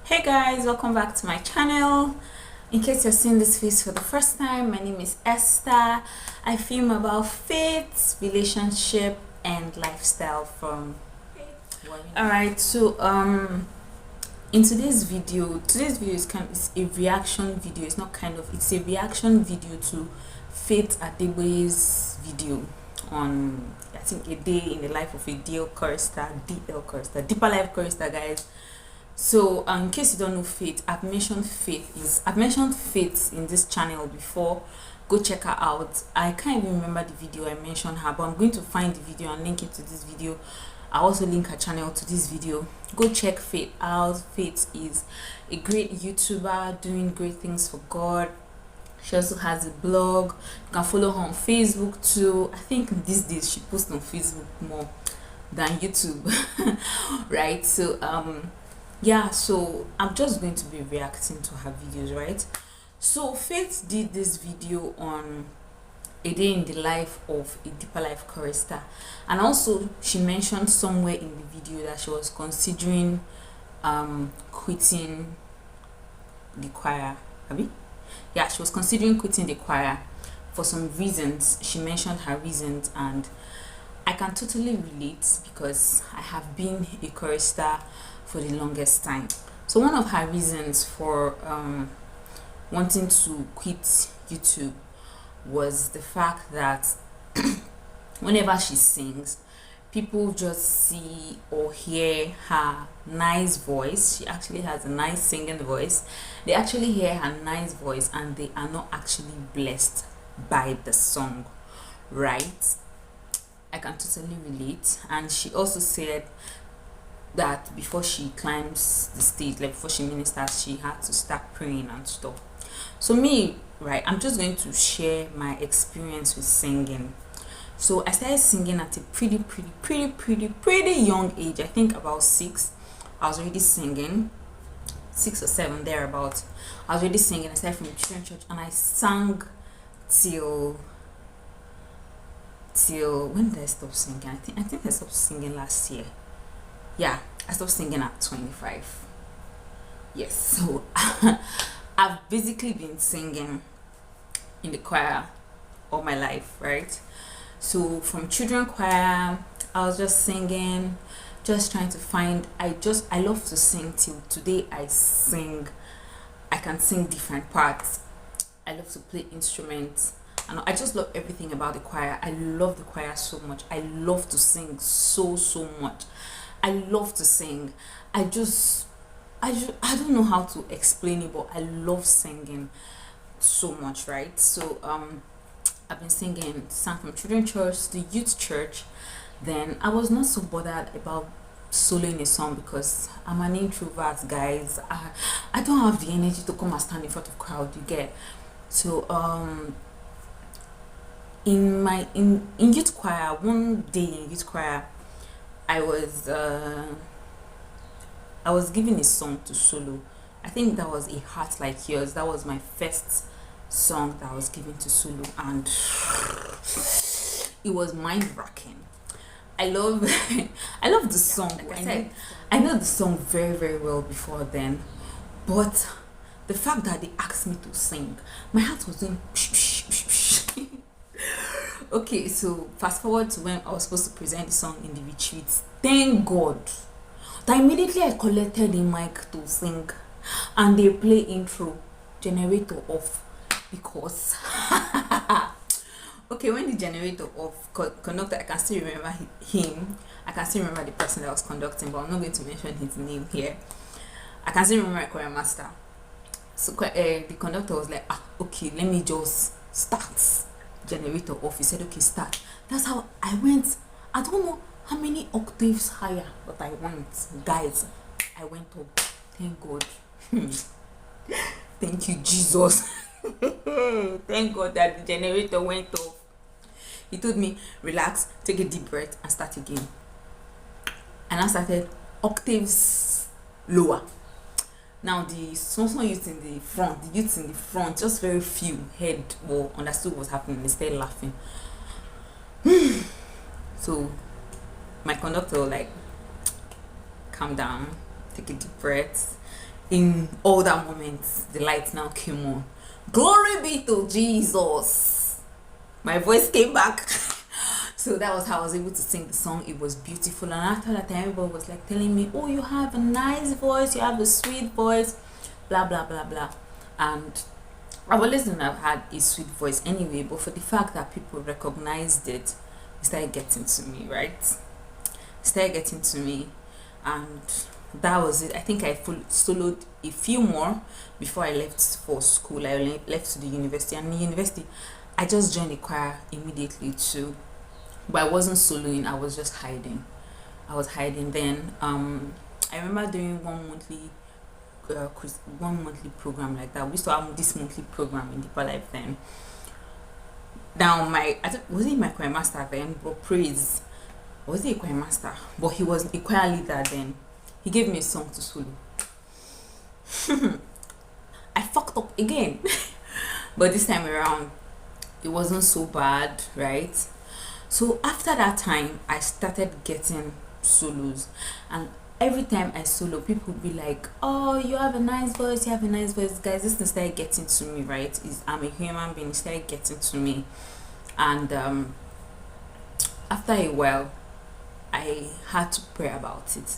Hey guys, welcome back to my channel. In case you're seeing this face for the first time, my name is Esther. I film about faith, relationship and lifestyle from Alright, so in today's video is a reaction video. It's a reaction video to Faith Adegboye's video on, I think, a day in the life of a Chorister, Deeper Life Chorister, guys. So in case you don't know Faith, I've mentioned Faith in this channel before. Go check her out. I can't even remember the video I mentioned her, but I'm going to find the video and link it to this video. I'll also link her channel to this video. Go check Faith out. Faith is a great YouTuber doing great things for God. She also has a blog. You can follow her on Facebook too. I think these days she posts on Facebook more than YouTube. Right? So yeah, so I'm just going to be reacting to her videos, right? So Faith did this video on a day in the life of a Deeper Life Chorister, and also she mentioned somewhere in the video that she was considering quitting the choir. Yeah, she was considering quitting the choir for some reasons. She mentioned her reasons, and I can totally relate because I have been a chorister for the longest time. So one of her reasons for wanting to quit YouTube was the fact that whenever she sings, people just see or hear her nice voice. She actually has a nice singing voice. They actually hear her nice voice and they are not actually blessed by the song, right? I can totally relate. And she also said that before she climbs the stage, like before she ministers, she had to start praying and stuff. So me, right, I'm just going to share my experience with singing. So I started singing at a pretty young age. I think about 6. I was already singing, 6 or 7 thereabouts. I was already singing. I started from children's church and I sang till when did I stop singing? I think I stopped singing last year. Yeah, I stopped singing at 25. Yes, so I've basically been singing in the choir all my life, right? So from children choir, I was just singing, just trying to find, I love to sing till today. I can sing different parts. I love to play instruments, and I just love everything about the choir. I love the choir so much. I love to sing so much. I love to sing. I don't know how to explain it, but I love singing so much, right? So I've been sang from children's church to youth church. Then I was not so bothered about soloing a song because I'm an introvert, guys. I don't have the energy to come and stand in front of crowd, you get. So in youth choir, one day in youth choir, I was given a song to solo. I think that was A Heart Like Yours. That was my first song that I was given to solo, and it was mind-racking. I love the song. Like I know the song very well before then, but the fact that they asked me to sing, my heart was doing okay, so fast forward to when I was supposed to present the song in the retreat. Thank God that immediately I collected the mic to sing and they play intro, generator off, because okay, when the generator off, conductor, I can still remember him. I can still remember the person that was conducting, but I'm not going to mention his name here. I can still remember my choir master. So the conductor was like, okay, let me just start. Generator off. He said, okay, start. That's how I went. I don't know how many octaves higher, but I went, guys. I went up. Thank God. Thank you, Jesus. Thank God that the generator went off. He told me, relax, take a deep breath and start again. And I started octaves lower. Now the small youths in the front, just very few heard or understood what was happening. They started laughing. So my conductor was like, calm down, take a deep breath. in all that moments, the light now came on. Glory be to Jesus. My voice came back. So that was how I was able to sing the song. It was beautiful. And after that, everybody was like telling me, oh, you have a nice voice, you have a sweet voice, blah, blah, blah, blah. And I've always known I've had a sweet voice anyway, but for the fact that people recognized it, it started getting to me, right? It started getting to me. And that was it. I think I soloed a few more before I left for school. I left to the university, and in the university I just joined the choir immediately too, but I wasn't soloing. I was just hiding. I was hiding. Then I remember doing one monthly program like that. We used to have this monthly program in Deeper Life then. Now wasn't my choir master then, but praise, was he a choir master? But he was a choir leader then. He gave me a song to solo. I fucked up again. But this time around, it wasn't so bad, right? So after that time, I started getting solos. And every time I solo, people would be like, oh, you have a nice voice, you have a nice voice. Guys, this thing started getting to me, right? I'm a human being, it started getting to me. And after a while, I had to pray about it.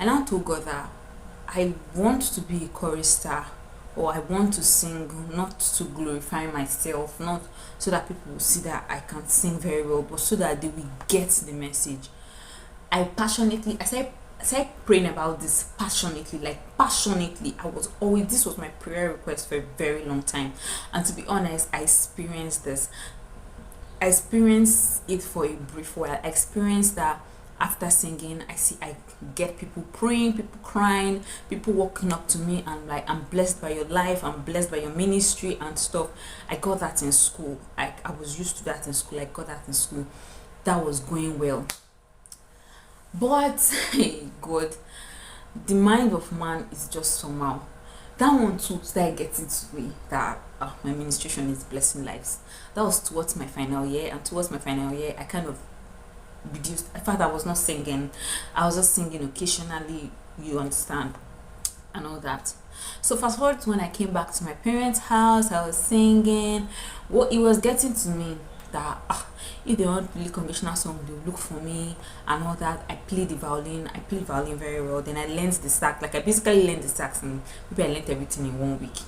And I told God that I want to be a chorister, or I want to sing not to glorify myself, not so that people will see that I can sing very well, but so that they will get the message. I started praying about this passionately. This was my prayer request for a very long time. And to be honest, I experienced this. I experienced it for a brief while. I experienced that after singing, I get people praying, people crying, people walking up to me and like, I'm blessed by your life, I'm blessed by your ministry and stuff. I got that in school. I was used to that in school. I got that in school. That was going well. But God, the mind of man is just somehow. That one too started getting to me that my ministration is blessing lives. That was towards my final year, and towards my final year, I kind of reduced. In fact, I was not singing. I was just singing occasionally, you understand, and all that. So fast forward to when I came back to my parents' house, I was singing. Well, it was getting to me that if they want really conventional song, they'll look for me and all that. I played violin very well. Then I learned the sax. Like I basically learned the sax, and maybe I learned everything in 1 week.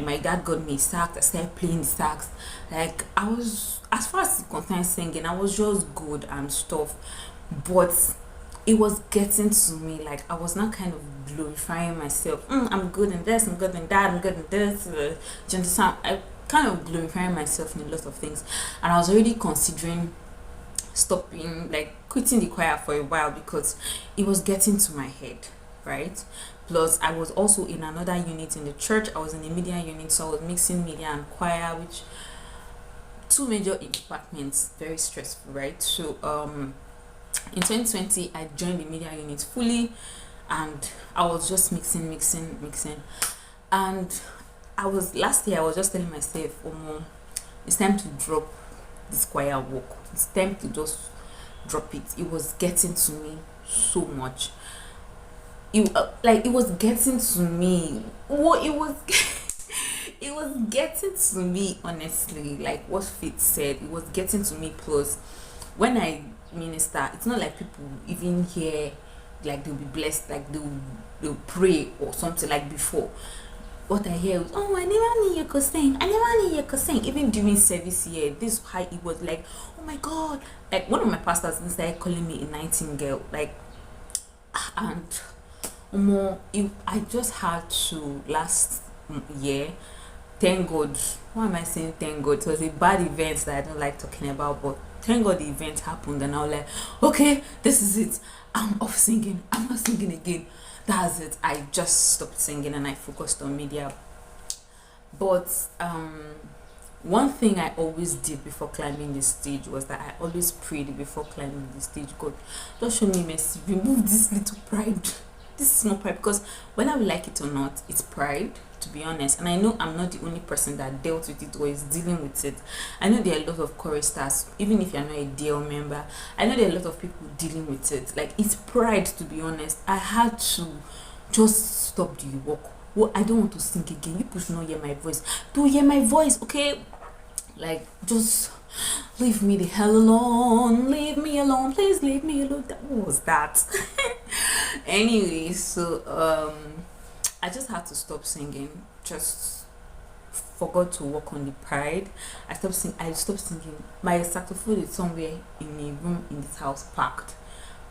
My dad got me a sax. I started playing the sax. Like I was, as far as it concerns singing, I was just good and stuff. But it was getting to me. Like I was not kind of glorifying myself. I'm good in this. I'm good in that. I'm good in this. Do you understand? I kind of glorifying myself in a lot of things, and I was already considering stopping, like quitting the choir for a while, because it was getting to my head, right? Plus I was also in another unit in the church. I was in the media unit, so I was mixing media and choir, which two major departments, very stressful, right? So in 2020 I joined the media unit fully, and I was just mixing, and last year I was just telling myself, oh, it's time to drop this choir work. It's time to just drop it. It was getting to me so much. It was getting to me. What it was it was getting to me, honestly. Like what Faith said, it was getting to me. Plus when I minister, it's not like people even hear like they'll be blessed, like they'll pray or something like before. What I hear was, oh, I never knew you could sing. I never knew you could sing. Even during service here, this is how it was like, oh my God. Like one of my pastors started calling me a nightingale. Like, and I just had to last year. Thank God. Why am I saying thank God? It was a bad event that I don't like talking about, but thank God the event happened, and I was like, okay, this is it. I'm off singing. I'm not singing again. That's it. I just stopped singing and I focused on media. But one thing I always did before climbing the stage was that I always prayed before climbing the stage. God, just show me mercy. Remove this little pride. This is not pride, because whether we like it or not, it's pride, to be honest. And I know I'm not the only person that dealt with it or is dealing with it. I know there are a lot of choristers, even if you're not a DL member. I know there are a lot of people dealing with it. Like, it's pride, to be honest. I had to just stop the walk. Well, I don't want to sing again. You people should not hear my voice. Do hear my voice, okay? Like, just leave me the hell alone. Leave me alone. Please leave me alone. What was that? Anyway, so I just had to stop singing. Just forgot to work on the pride. I stopped singing. My saxophone is somewhere in a room in this house packed,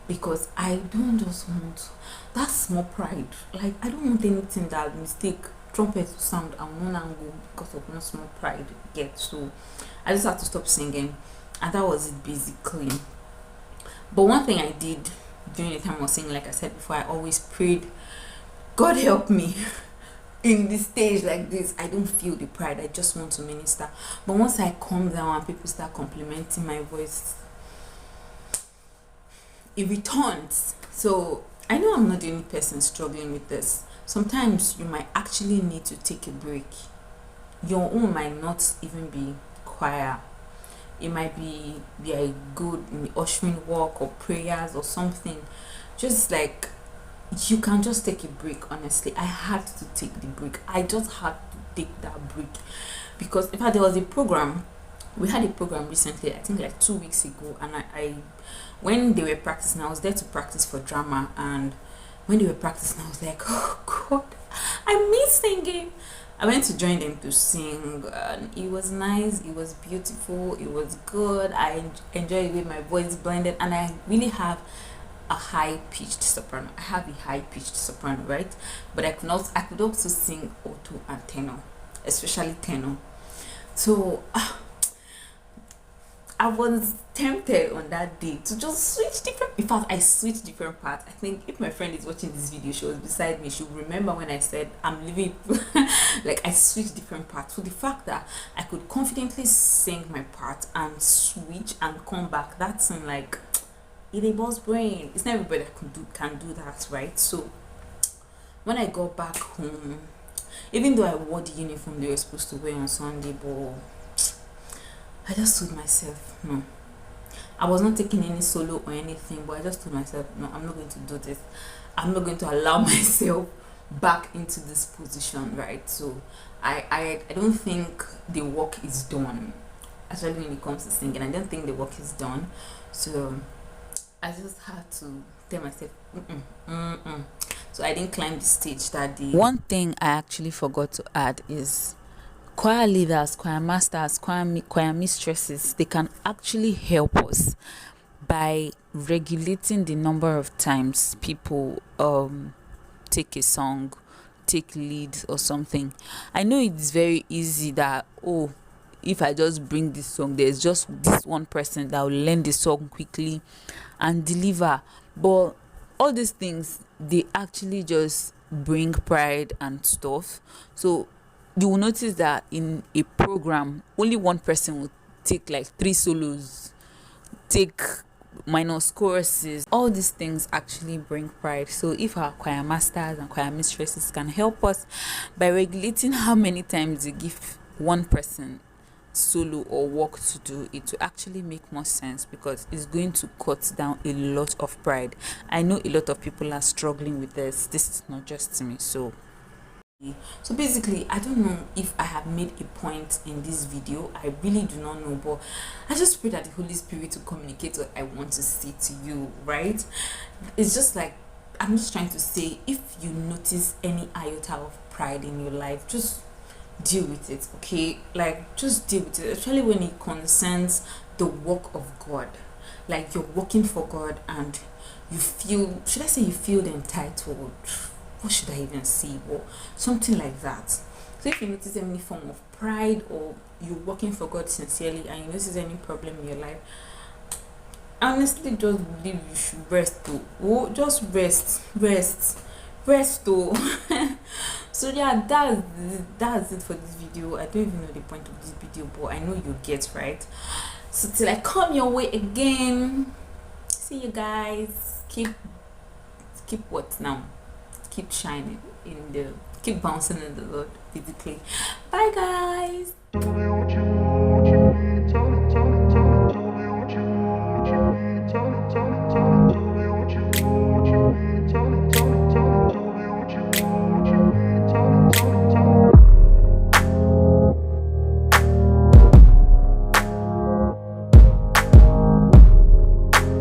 because I don't just want that small pride. Like, I don't want anything that mistake trumpet to sound and one angle because of one small pride get. So I just had to stop singing, and that was it basically. But one thing I did during the time I was singing, like I said before, I always prayed, God help me. In this stage like this, I don't feel the pride. I just want to minister. But once I calm down and people start complimenting my voice, it returns. So I know I'm not the only person struggling with this. Sometimes you might actually need to take a break. Your own might not even be choir. It might be good in the ushering work or prayers or something. Just like, you can just take a break. Honestly, I had to take the break. I just had to take that break, because in fact there was a program. We had a program recently, I think like 2 weeks ago, and I when they were practicing, I was there to practice for drama, and when they were practicing, I was like, oh God, I miss singing. I went to join them to sing, and it was nice, it was beautiful, it was good. I enjoyed the way my voice blended, and I really have a high-pitched soprano. I have a high-pitched soprano, right? But I could also sing alto and tenor, especially tenor. So I was tempted on that day to just switch different. In fact, I switched different parts. I think if my friend is watching this video, she was beside me, she'll remember when I said I'm leaving. Like, I switched different parts. So the fact that I could confidently sing my part and switch and come back, that's in like a boss brain. It's not everybody that can do that, right? So when I got back home, even though I wore the uniform they were supposed to wear on Sunday, but I just told myself, no. I was not taking any solo or anything, but I just told myself, no, I'm not going to do this. I'm not going to allow myself back into this position, right? So I don't think the work is done, especially when it comes to singing. I don't think the work is done. So I just had to tell myself, So I didn't climb the stage that day. One thing I actually forgot to add is choir leaders, choir masters, choir mistresses, they can actually help us by regulating the number of times people take a song, take lead or something. I know it's very easy that, if I just bring this song, there's just this one person that will learn the song quickly and deliver. But all these things, they actually just bring pride and stuff. So you will notice that in a program, only one person will take like 3 solos, take minus choruses. All these things actually bring pride. So if our choir masters and choir mistresses can help us by regulating how many times you give one person solo or work to do, it will actually make more sense, because it's going to cut down a lot of pride. I know a lot of people are struggling with this. This is not just me. So basically, I don't know if I have made a point in this video. I really do not know, but I just pray that the Holy Spirit will communicate what I want to say to you, right? It's just like, I'm just trying to say, if you notice any iota of pride in your life, just deal with it, okay? Like, just deal with it, especially when it concerns the work of God. Like, you're working for God and you feel, should I say you feel entitled? What should I even say? Or something like that. So if you notice any form of pride, or you're working for God sincerely and you notice any problem in your life, honestly, just believe you should rest too. Just rest too. So yeah, that's it for this video. I don't even know the point of this video, but I know you get, right? So till I come your way again, see you guys. Keep what now? Keep shining keep bouncing in the Lord physically. Bye guys.